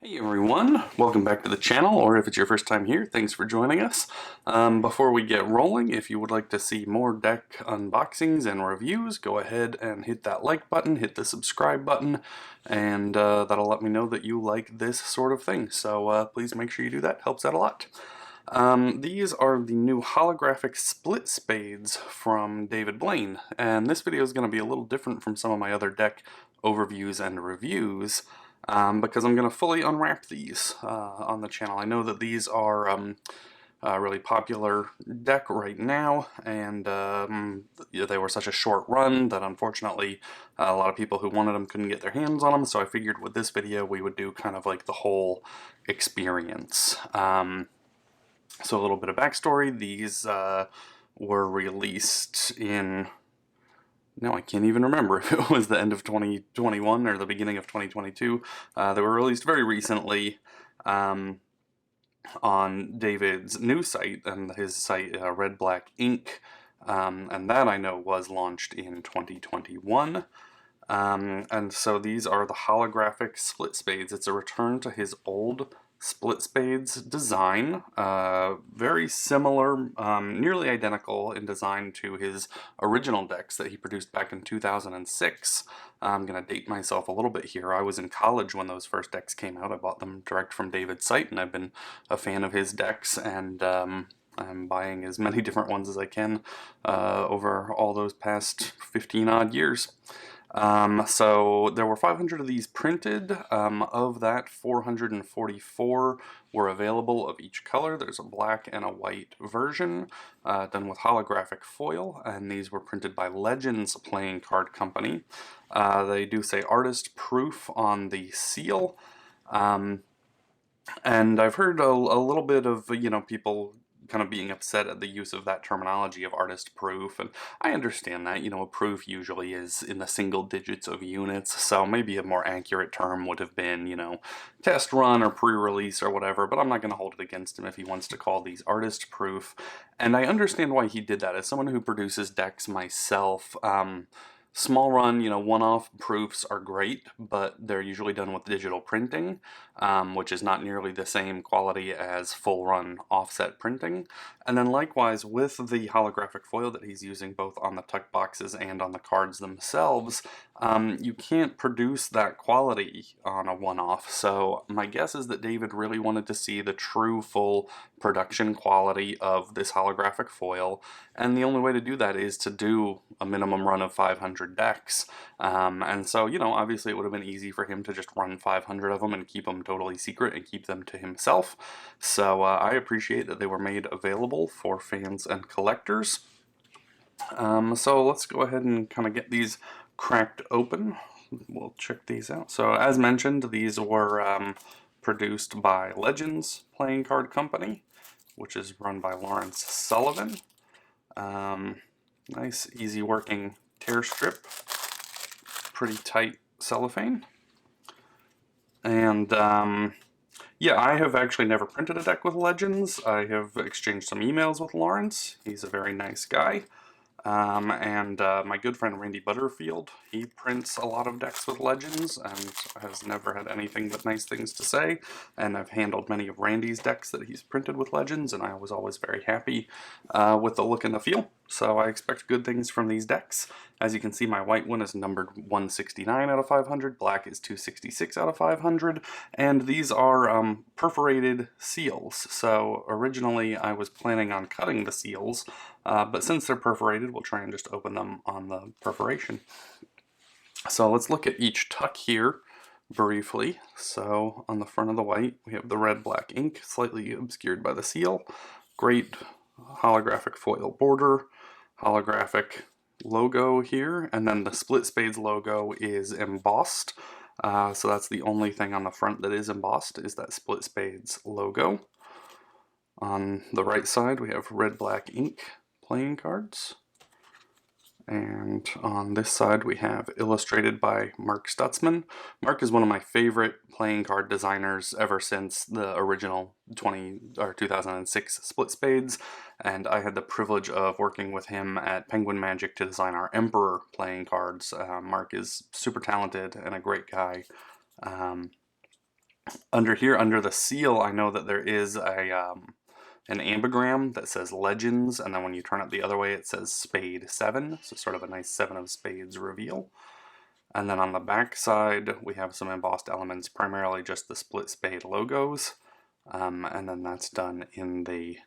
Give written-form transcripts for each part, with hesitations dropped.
Hey everyone, welcome back to the channel, or if it's your first time here, thanks for joining us. Before we get rolling, if you would like to see more deck unboxings and reviews, go ahead and hit that like button, hit the subscribe button, and that'll let me know that you like this sort of thing. So please make sure you do that, helps out a lot. These are the new holographic split spades from David Blaine, and this video is going to be a little different from some of my other deck overviews and reviews. Because I'm going to fully unwrap these on the channel. I know that these are a really popular deck right now, and they were such a short run that unfortunately a lot of people who wanted them couldn't get their hands on them, so I figured with this video we would do kind of like the whole experience. So a little bit of backstory. These were released in... No, I can't even remember if it was the end of 2021 or the beginning of 2022. They were released very recently on David's new site, and his site, Red Black Ink, and that I know was launched in 2021. And so these are the holographic split spades. It's a return to his old split spades design, very similar, nearly identical in design to his original decks that he produced back in 2006. I'm going to date myself a little bit here. I was in college when those first decks came out. I bought them direct from David's site, and I've been a fan of his decks, and I'm buying as many different ones as I can over all those past 15 odd years. So there were 500 of these printed. Of that, 444 were available of each color. There's a black and a white version done with holographic foil, and these were printed by Legends Playing Card Company. They do say artist proof on the seal. And I've heard a little bit of, people kind of being upset at the use of that terminology of artist proof, and I understand that. A proof usually is in the single digits of units, so maybe a more accurate term would have been, test run or pre-release or whatever, but I'm not going to hold it against him if he wants to call these artist proof, and I understand why he did that. As someone who produces decks myself, small run, one-off proofs are great, but they're usually done with digital printing, which is not nearly the same quality as full-run offset printing. And then likewise with the holographic foil that he's using both on the tuck boxes and on the cards themselves, you can't produce that quality on a one-off. So my guess is that David really wanted to see the true full production quality of this holographic foil, and the only way to do that is to do a minimum run of 500 decks. And so, obviously it would have been easy for him to just run 500 of them and keep them totally secret and keep them to himself. So I appreciate that they were made available for fans and collectors. So let's go ahead and kind of get these cracked open. We'll check these out. So as mentioned, these were produced by Legends Playing Card Company, which is run by Lawrence Sullivan. Nice, easy working tear strip, pretty tight cellophane. And yeah, I have actually never printed a deck with Legends. I have exchanged some emails with Lawrence. He's a very nice guy. And my good friend Randy Butterfield, he prints a lot of decks with Legends and has never had anything but nice things to say, and I've handled many of Randy's decks that he's printed with Legends, and I was always very happy with the look and the feel, so I expect good things from these decks. As you can see, my white one is numbered 169 out of 500, black is 266 out of 500, and these are perforated seals. So originally I was planning on cutting the seals, but since they're perforated, we'll try and just open them on the perforation. So let's look at each tuck here briefly. So on the front of the white, we have the red black ink, slightly obscured by the seal. Great holographic foil border, holographic logo here, and then the Split Spades logo is embossed. So that's the only thing on the front that is embossed, is that Split Spades logo. On the right side, we have red black ink playing cards. And on this side we have illustrated by Mark Stutzman. Mark is one of my favorite playing card designers ever since the original 2006 Split Spades, and I had the privilege of working with him at Penguin Magic to design our Emperor playing cards. Mark is super talented and a great guy. Under here, under the seal, I know that there is an ambigram that says Legends, and then when you turn it the other way, it says Spade 7, so sort of a nice 7 of spades reveal. And then on the back side, we have some embossed elements, primarily just the split spade logos, and then that's done in the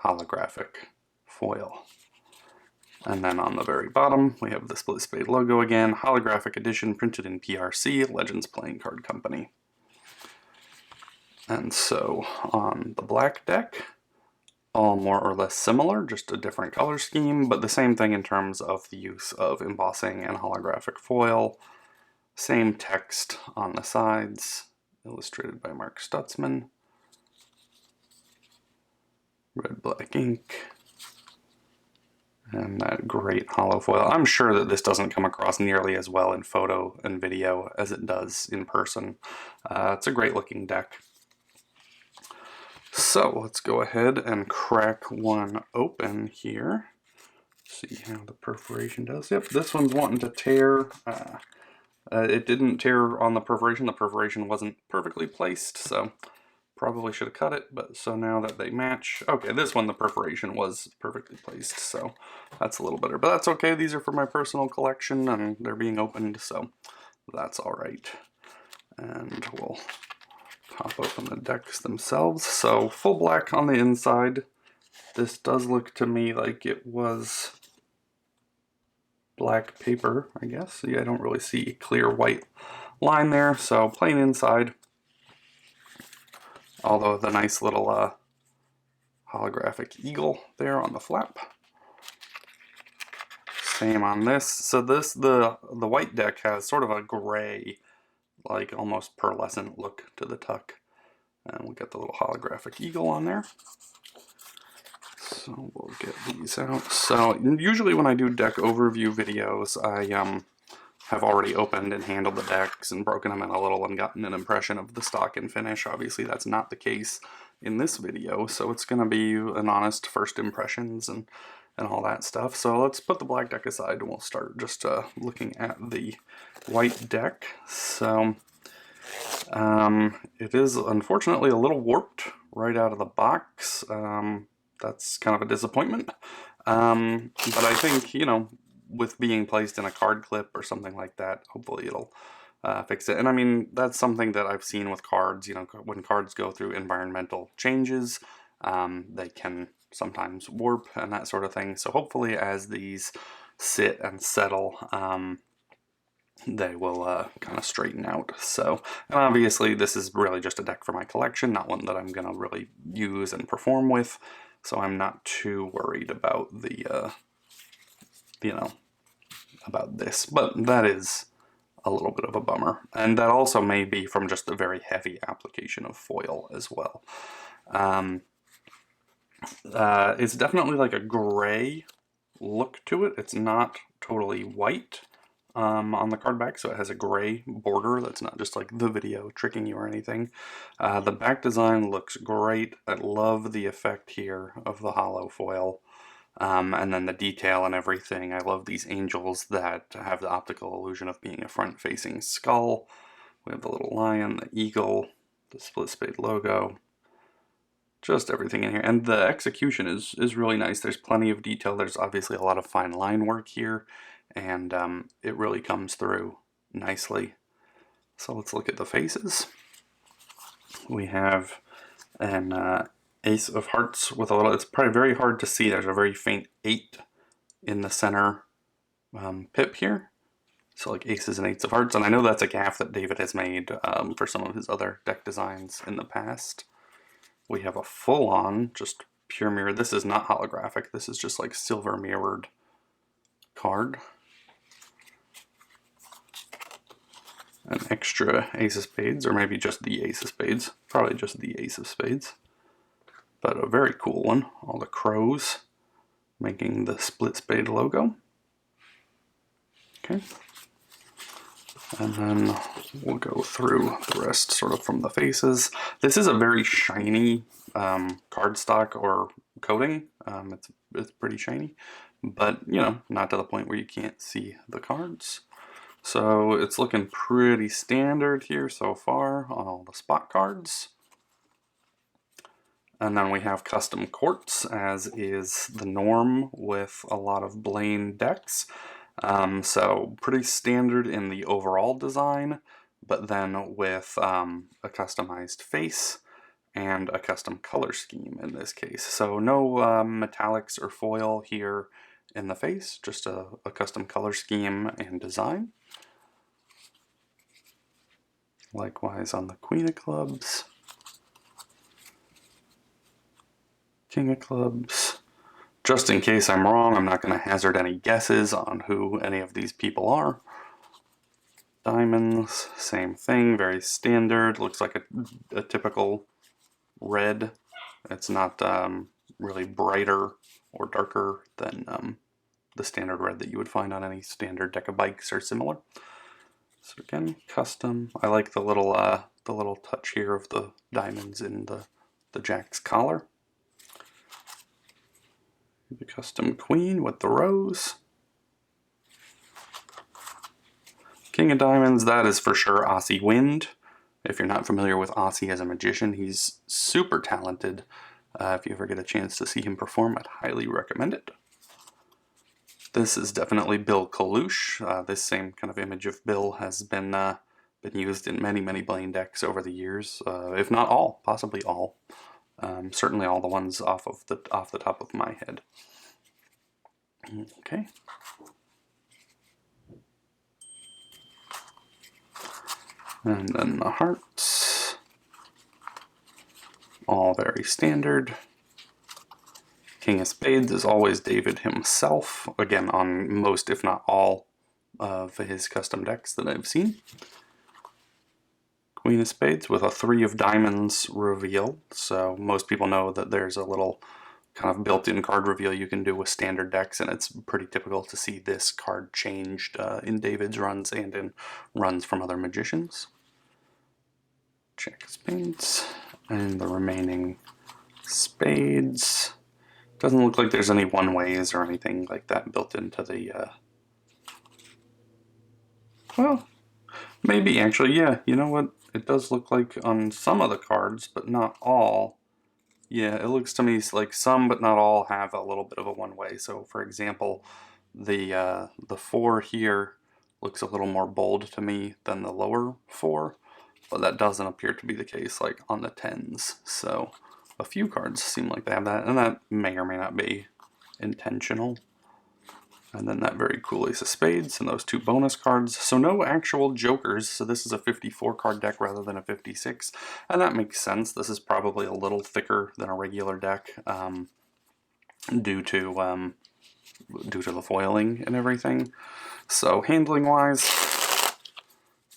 holographic foil. And then on the very bottom, we have the split spade logo again, holographic edition, printed in PRC, Legends Playing Card Company. And so on the black deck, all more or less similar, just a different color scheme, but the same thing in terms of the use of embossing and holographic foil. Same text on the sides, illustrated by Mark Stutzman. Red, black ink. And that great holo foil. I'm sure that this doesn't come across nearly as well in photo and video as it does in person. It's a great looking deck. So let's go ahead and crack one open here. See how the perforation does. Yep, this one's wanting to tear. It didn't tear on the perforation. The perforation wasn't perfectly placed, so probably should have cut it. But so now that they match, okay, this one the perforation was perfectly placed, so that's a little better. But that's okay. These are for my personal collection, and they're being opened, so that's all right. And we'll pop open the decks themselves. So full black on the inside. This does look to me like it was black paper, I guess. See, I don't really see a clear white line there, so plain inside. Although the nice little holographic eagle there on the flap. Same on this. So this, the white deck has sort of a gray, like almost pearlescent look to the tuck. And we'll get the little holographic eagle on there. So we'll get these out. So usually when I do deck overview videos, I have already opened and handled the decks and broken them in a little and gotten an impression of the stock and finish. Obviously that's not the case in this video, so it's going to be an honest first impressions and all that stuff. So let's put the black deck aside and we'll start just looking at the white deck. So it is unfortunately a little warped right out of the box. That's kind of a disappointment. But I think, you know, with being placed in a card clip or something like that, hopefully it'll fix it. And I mean, that's something that I've seen with cards. You know, when cards go through environmental changes, they can sometimes warp and that sort of thing. So hopefully as these sit and settle, they will kind of straighten out. So, and obviously this is really just a deck for my collection, not one that I'm going to really use and perform with. So I'm not too worried about the, you know, about this. But that is a little bit of a bummer. And that also may be from just a very heavy application of foil as well. It's definitely like a gray look to it. It's not totally white on the card back, so it has a gray border that's not just like the video tricking you or anything. The back design looks great. I love the effect here of the holo foil. And then the detail and everything. I love these angels that have the optical illusion of being a front-facing skull. We have the little lion, the eagle, the split spade logo. Just everything in here. And the execution is really nice. There's plenty of detail. There's obviously a lot of fine line work here. And it really comes through nicely. So let's look at the faces. We have an Ace of Hearts with a little, it's probably very hard to see. There's a very faint 8 in the center pip here. So like aces and eights of hearts. And I know that's a gaff that David has made for some of his other deck designs in the past. We have a full-on, just pure mirror. This is not holographic. This is just like silver mirrored card. An extra ace of spades, or maybe just the ace of spades. Probably just the ace of spades. But a very cool one. All the crows making the split spade logo. Okay. And then we'll go through the rest sort of from the faces. This is a very shiny cardstock or coating. It's pretty shiny, but you know, not to the point where you can't see the cards. So it's looking pretty standard here so far. on all the spot cards. And then we have custom courts, as is the norm with a lot of Blaine decks. So pretty standard in the overall design, but then with a customized face and a custom color scheme in this case. So no metallics or foil here in the face, just a custom color scheme and design. Likewise on the Queen of Clubs, King of Clubs. Just in case I'm wrong, I'm not going to hazard any guesses on who any of these people are. Diamonds, same thing, very standard. Looks like a typical red. It's not really brighter or darker than the standard red that you would find on any standard deck of bikes or similar. So again, custom. I like the little touch here of the diamonds in the Jack's collar. The custom Queen with the rose. King of Diamonds, that is for sure Aussie Wind. If you're not familiar with Aussie as a magician, he's super talented. If you ever get a chance to see him perform, I'd highly recommend it. This is definitely Bill Kalush. This same kind of image of Bill has been used in many Blaine decks over the years, if not all, possibly all. Certainly all the ones off the top of my head. Okay. And then the hearts. All very standard. King of Spades is always David himself, again on most, if not all, of his custom decks that I've seen. Queen of Spades with a 3 of Diamonds reveal, so most people know that there's a little kind of built-in card reveal you can do with standard decks, and it's pretty typical to see this card changed in David's runs and in runs from other magicians. Check Spades, and the remaining spades. Doesn't look like there's any one-ways or anything like that built into the, well, maybe actually, yeah, you know what? It does look like on some of the cards, but not all. Yeah, it looks to me like some, but not all, have a little bit of a one-way. So, for example, the 4 here looks a little more bold to me than the lower 4, but that doesn't appear to be the case like on the 10s. So, a few cards seem like they have that, and that may or may not be intentional. And then that very cool Ace of Spades and those 2 bonus cards. So no actual jokers, so this is a 54 card deck rather than a 56. And that makes sense. This is probably a little thicker than a regular deck due to the foiling and everything. So handling wise,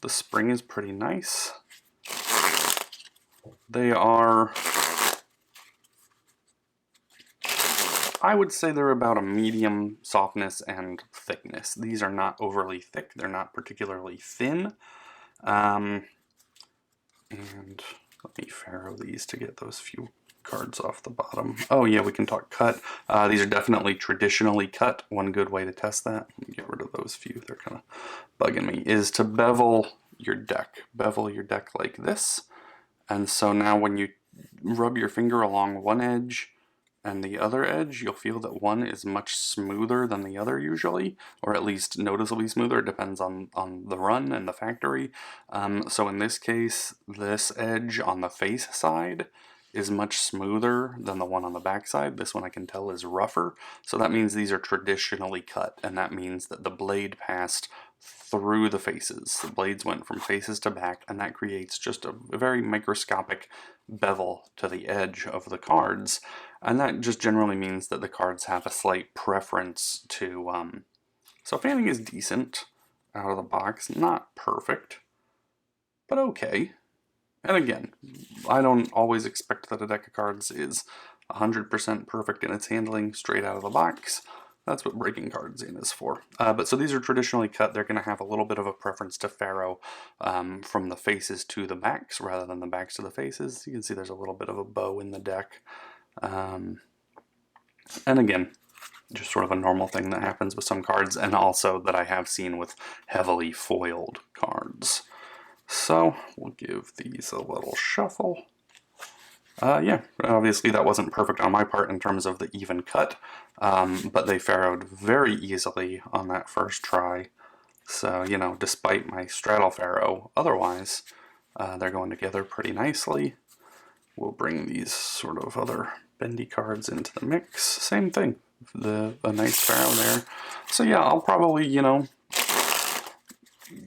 the spring is pretty nice. They are, I would say they're about a medium softness and thickness. These are not overly thick. They're not particularly thin. And let me faro these to get those few cards off the bottom. Oh yeah, we can talk cut. These are definitely traditionally cut. One good way to test that, get rid of those few, they're kind of bugging me, is to bevel your deck. Bevel your deck like this. And so now when you rub your finger along one edge and the other edge, you'll feel that one is much smoother than the other usually, or at least noticeably smoother. It depends on the run and the factory. So in this case, this edge on the face side is much smoother than the one on the back side. This one I can tell is rougher. So that means these are traditionally cut, and that means that the blade passed through the faces. The blades went from faces to back, and that creates just a very microscopic bevel to the edge of the cards. And that just generally means that the cards have a slight preference to, so fanning is decent out of the box. Not perfect, but okay. And again, I don't always expect that a deck of cards is 100% perfect in its handling straight out of the box. That's what breaking cards in is for. But so these are traditionally cut. They're going to have a little bit of a preference to faro from the faces to the backs rather than the backs to the faces. You can see there's a little bit of a bow in the deck. And again, just sort of a normal thing that happens with some cards, and also that I have seen with heavily foiled cards. So we'll give these a little shuffle. Yeah, obviously that wasn't perfect on my part in terms of the even cut, but they farrowed very easily on that first try. So, you know, despite my straddle farrow, otherwise, they're going together pretty nicely. We'll bring these sort of other bendy cards into the mix. Same thing, a nice farrow there. So yeah, I'll probably, you know,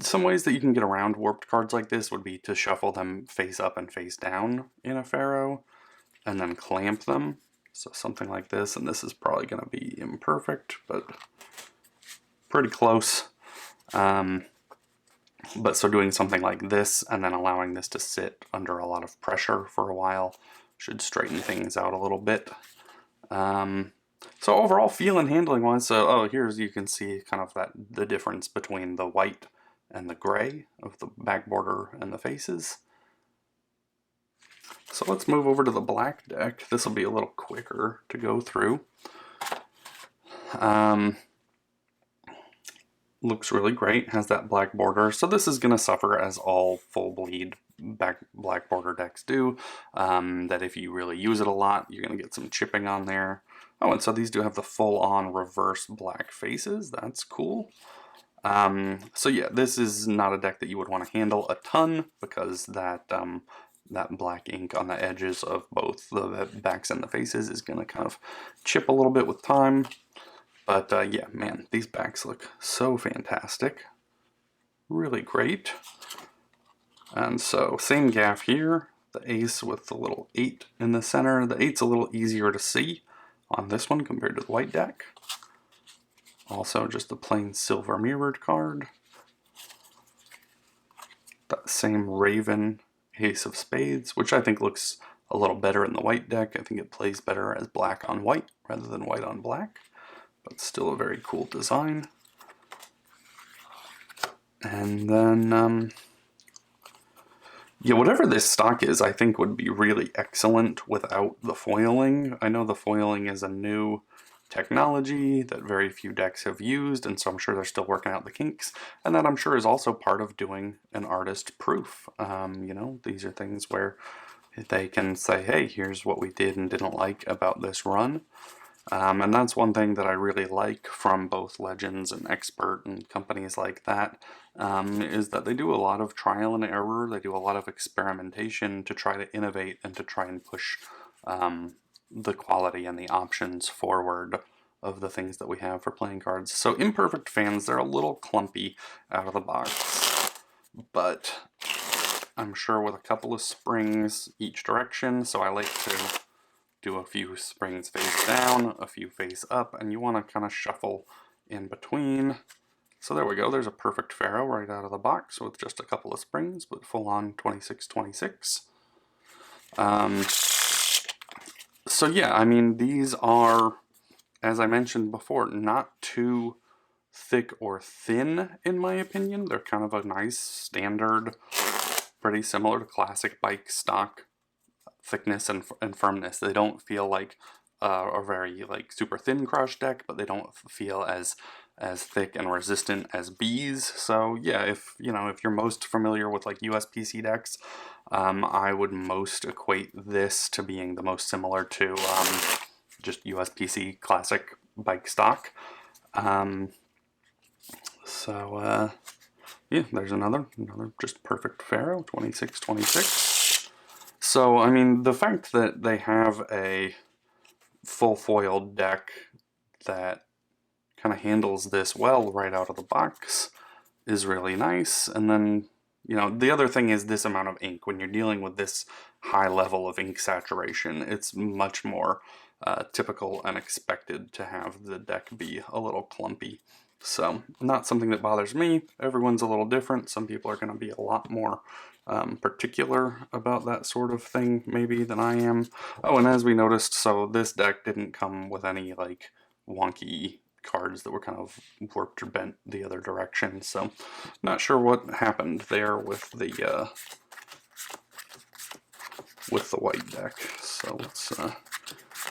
some ways that you can get around warped cards like this would be to shuffle them face up and face down in a farrow, and then clamp them. So something like this, and this is probably going to be imperfect, but pretty close. But so doing something like this and then allowing this to sit under a lot of pressure for a while should straighten things out a little bit. So overall, feel and handling wise, so here's, you can see kind of the difference between the white and the gray of the back border and the faces. So let's move over to the black deck. This will be a little quicker to go through. Looks really great, has that black border. So this is going to suffer as all full bleed black border decks do, that if you really use it a lot, you're going to get some chipping on there. Oh, and so these do have the full-on reverse black faces. That's cool. So yeah, this is not a deck that you would want to handle a ton, because that black ink on the edges of both the backs and the faces is going to kind of chip a little bit with time. But yeah, man, these backs look so fantastic. Really great. And so, same gaff here. The ace with the little 8 in the center. The 8's a little easier to see on this one compared to the white deck. Also, just the plain silver mirrored card. That same Raven ace of spades, which I think looks a little better in the white deck. I think it plays better as black on white rather than white on black. But still a very cool design. And then, yeah, whatever this stock is, I think would be really excellent without the foiling. I know the foiling is a new technology that very few decks have used, and so I'm sure they're still working out the kinks. And that I'm sure is also part of doing an artist proof. You know, these are things where they can say, hey, here's what we did and didn't like about this run. And that's one thing that I really like from both Legends and Expert and companies like that, is that they do a lot of trial and error. They do a lot of experimentation to try to innovate and to try and push the quality and the options forward of the things that we have for playing cards. So imperfect fans, they're a little clumpy out of the box, but I'm sure with a couple of springs each direction, so I like to do a few springs face down, a few face up, and you want to kind of shuffle in between. So there we go, there's a perfect farrow right out of the box with just a couple of springs, but full on 26-26. So yeah, I mean, these are, as I mentioned before, not too thick or thin in my opinion. They're kind of a nice standard, pretty similar to classic bike stock thickness and firmness. They don't feel like a very like super thin crush deck, but they don't feel as thick and resistant as bees. So yeah, if you're most familiar with like USPC decks, I would most equate this to being the most similar to just USPC classic bike stock. So yeah, there's another just perfect farrow, 26-26. So, I mean, the fact that they have a full foiled deck that kind of handles this well right out of the box is really nice. And then, the other thing is this amount of ink. When you're dealing with this high level of ink saturation, it's much more typical and expected to have the deck be a little clumpy. So, not something that bothers me. Everyone's a little different. Some people are going to be a lot more particular about that sort of thing, maybe, than I am. Oh, and as we noticed, so this deck didn't come with any, like, wonky cards that were kind of warped or bent the other direction, so not sure what happened there with the white deck. So let's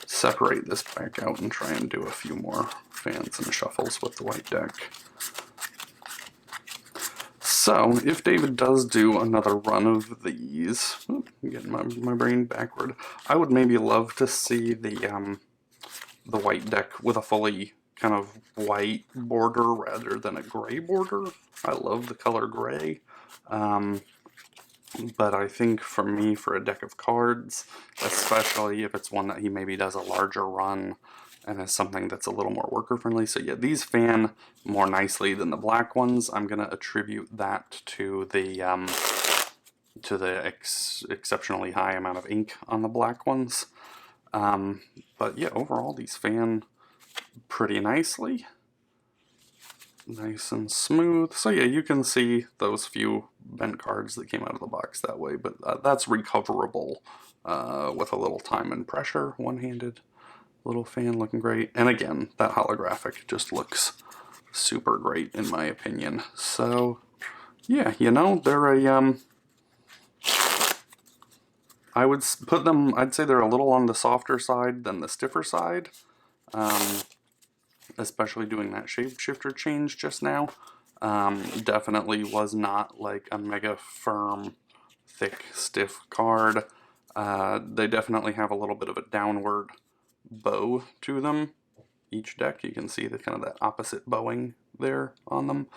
separate this back out and try and do a few more fans and shuffles with the white deck. So, if David does do another run of these, I'm getting my brain backward, I would maybe love to see the white deck with a fully kind of white border rather than a gray border. I love the color gray. But I think for me, for a deck of cards, especially if it's one that he maybe does a larger run and is something that's a little more worker friendly. So yeah, these fan more nicely than the black ones. I'm gonna attribute that to the exceptionally high amount of ink on the black ones. But yeah, overall these fan pretty nicely. Nice and smooth. So yeah, you can see those few bent cards that came out of the box that way, but that's recoverable with a little time and pressure, one-handed. Little fan looking great. And again, that holographic just looks super great in my opinion. So yeah, you know, they're a I would put them, I'd say they're a little on the softer side than the stiffer side. Especially doing that shapeshifter change just now. Definitely was not like a mega firm, thick, stiff card. They definitely have a little bit of a downward bow to them. Each deck, you can see the kind of that opposite bowing there on them.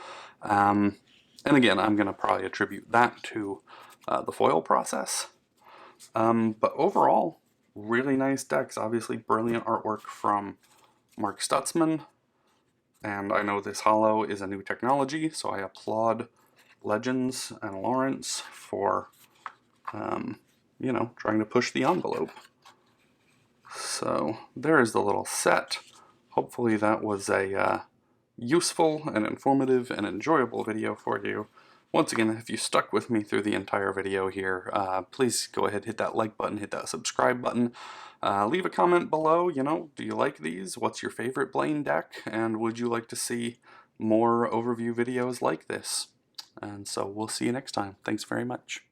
And again, I'm going to probably attribute that to the foil process. But overall, really nice decks. Obviously, brilliant artwork from Mark Stutzman, and I know this holo is a new technology, so I applaud Legends and Lawrence for, you know, trying to push the envelope. So there is the little set. Hopefully that was a useful and informative and enjoyable video for you. Once again, if you stuck with me through the entire video here, please go ahead, hit that like button, hit that subscribe button. Leave a comment below, you know, do you like these? What's your favorite Blaine deck? And would you like to see more overview videos like this? And so we'll see you next time. Thanks very much.